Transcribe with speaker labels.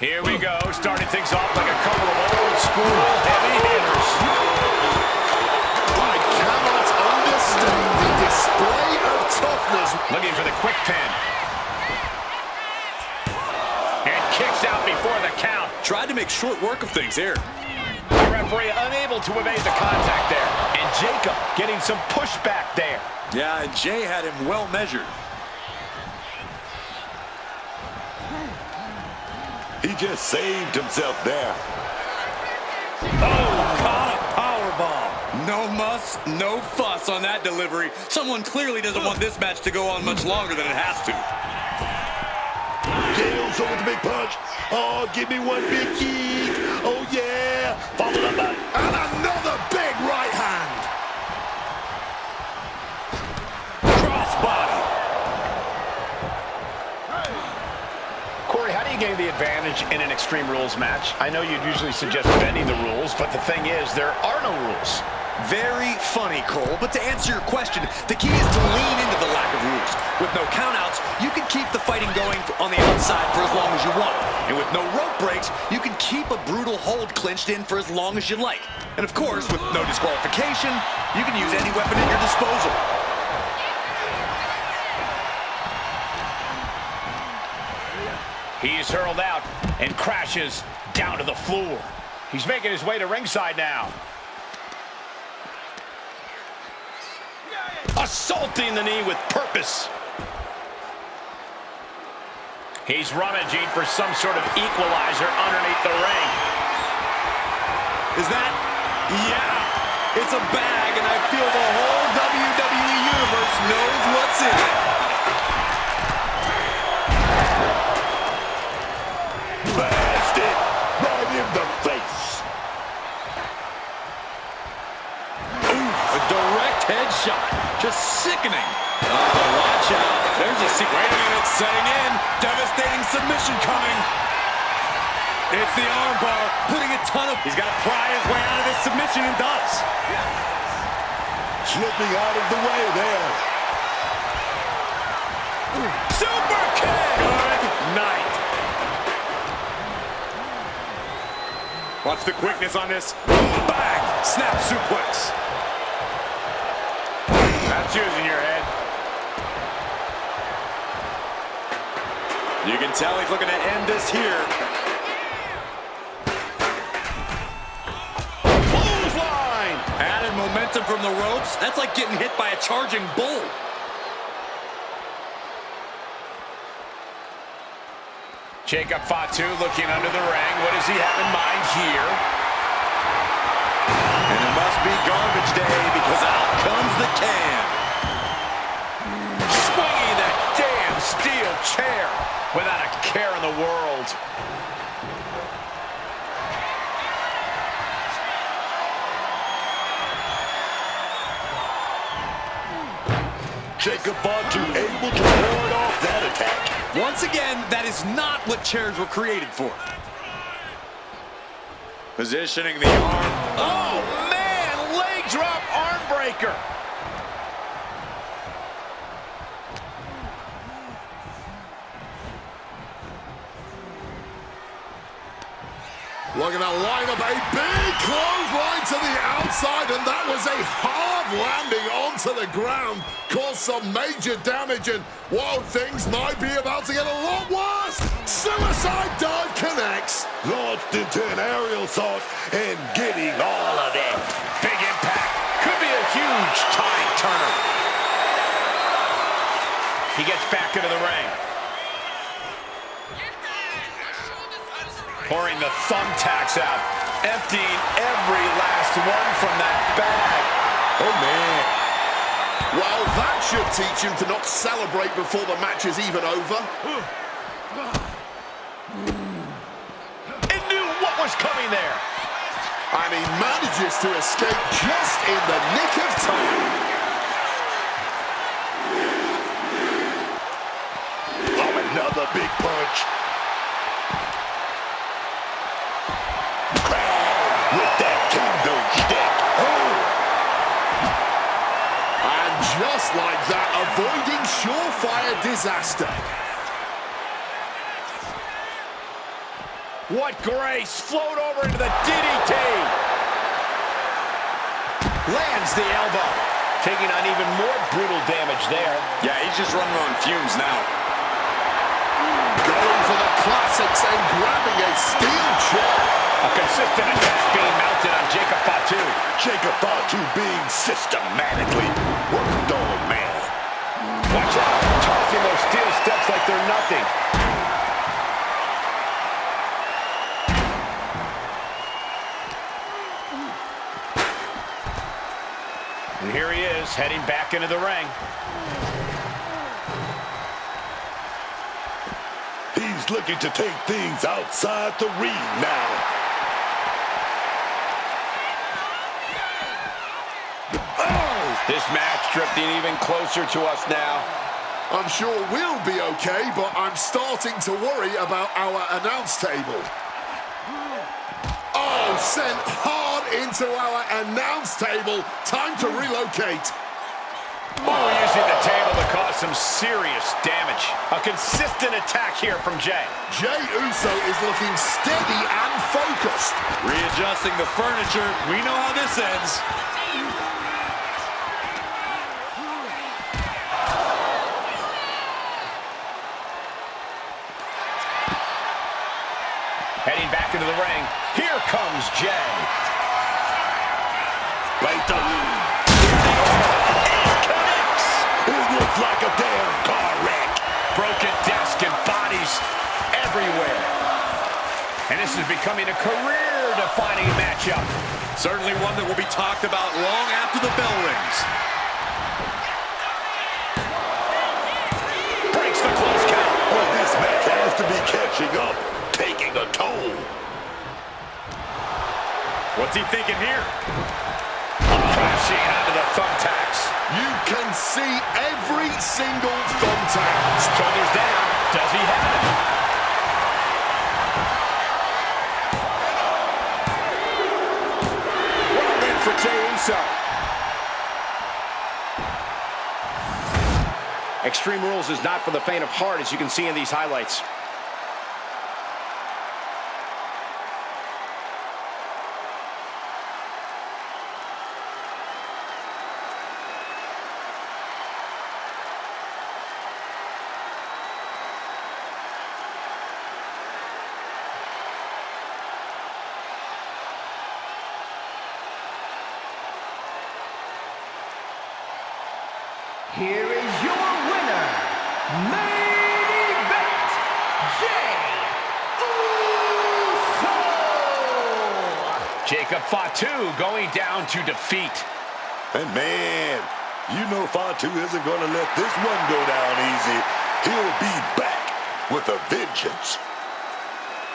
Speaker 1: Here we go, starting things off like a couple of old school heavy hitters.
Speaker 2: I cannot understand the display of toughness.
Speaker 1: Looking for the quick pin. And kicks out before the count.
Speaker 3: Tried to make short work of things here.
Speaker 1: The referee unable to evade the contact there. And Jacob getting some pushback there.
Speaker 3: Yeah, and Jey had him well measured.
Speaker 4: He just saved himself there.
Speaker 3: Oh, caught a powerbomb. No muss, no fuss on that delivery. Someone clearly doesn't want this match to go on much longer than it has to.
Speaker 4: Jey USO with the big punch. Oh, give me one big kick. Oh, yeah. Followed up by...
Speaker 2: And another big right hand.
Speaker 3: Crossbody.
Speaker 1: Corey, how do you gain the advantage in an Extreme Rules match? I know you'd usually suggest bending the rules, but the thing is, there are no rules.
Speaker 3: Very funny, Cole, but to answer your question, the key is to lean into the lack of rules. With no countouts, you can keep the fighting going on the outside for as long as you want. And with no rope breaks, you can keep a brutal hold clinched in for as long as you like. And of course, with no disqualification, you can use any weapon at your disposal.
Speaker 1: He's hurled out and crashes down to the floor. He's making his way to ringside now. Assaulting the knee with purpose. He's rummaging for some sort of equalizer underneath the ring.
Speaker 3: Is that? Yeah, it's a bag, and I feel the whole WWE Universe knows what's in it.
Speaker 4: Blasted right in the face.
Speaker 3: Ooh, a direct headshot. Just sickening. Oh, watch out. There's a secret. Wait a minute, setting in. Devastating submission coming. It's the armbar, putting a ton of... He's got to pry his way out of this submission and does.
Speaker 4: Slipping out of the way there.
Speaker 3: Super kick. Good night. Watch the quickness on this. Bang! Snap suplex.
Speaker 1: That's using your head.
Speaker 3: You can tell he's looking to end this here.
Speaker 1: Clothesline!
Speaker 3: Added momentum from the ropes. That's like getting hit by a charging bull.
Speaker 1: Jacob Fatu looking under the ring. What does he have in mind here?
Speaker 3: And it must be garbage day because out comes the can.
Speaker 1: Swinging that damn steel chair without a care in the world.
Speaker 4: Jacob Fatu able to ward off that attack.
Speaker 3: Once again, that is not what chairs were created for. Positioning the arm.
Speaker 1: Oh, man! Leg drop arm breaker.
Speaker 2: Looking to line up a big clothesline to the outside, and that was a hard landing onto the ground. Caused some major damage, and whoa, things might be about to get a lot worse. Suicide dive connects.
Speaker 4: Launched into an aerial assault and getting all of it.
Speaker 1: Big impact. Could be a huge tide turner. He gets back into the ring. Pouring the thumbtacks out, emptying every last one from that bag.
Speaker 2: Oh, man. Well, that should teach him to not celebrate before the match is even over.
Speaker 1: It knew what was coming there.
Speaker 2: And he manages to escape just in the nick of time.
Speaker 4: Oh, another big punch. With that kendo stick. Oh.
Speaker 2: And just like that, avoiding surefire disaster.
Speaker 1: What grace! Float over into the DDT! Lands the elbow. Taking on even more brutal damage there.
Speaker 3: Yeah, he's just running on fumes now.
Speaker 2: Going for the classics and grabbing a steel chair.
Speaker 1: A consistent attack being mounted on Jacob Fatu.
Speaker 4: Jacob Fatu being systematically worked on, man.
Speaker 1: Watch out. Tossing those steel steps like they're nothing. And here he is, heading back into the ring.
Speaker 4: He's looking to take things outside the ring now.
Speaker 1: Oh! This match drifting even closer to us now.
Speaker 2: I'm sure we'll be okay, but I'm starting to worry about our announce table. Oh, sent hard into our announce table. Time to relocate.
Speaker 1: Oh, using the table to cause some serious damage. A consistent attack here from Jey.
Speaker 2: Jey USO is looking steady and focused.
Speaker 3: Readjusting the furniture. We know how this ends.
Speaker 1: Heading back into the ring. Here comes Jey.
Speaker 4: Right there.
Speaker 1: It connects.
Speaker 4: It looks like a damn car wreck.
Speaker 1: Broken desk and bodies everywhere. And this is becoming a career-defining matchup.
Speaker 3: Certainly one that will be talked about long after the bell rings.
Speaker 1: Breaks the close count.
Speaker 4: Well, this match has to be catching up, taking a toll.
Speaker 3: What's he thinking here?
Speaker 1: Crashing onto the thumbtacks.
Speaker 2: You can see every single thumbtack.
Speaker 1: Shoulders down. Does he have it? What a win for Jey USO. Extreme Rules is not for the faint of heart, as you can see in these highlights.
Speaker 5: Here is your winner, main event, Jey USO!
Speaker 1: Jacob Fatu going down to defeat.
Speaker 4: And man, you know Fatu isn't going to let this one go down easy. He'll be back with a vengeance.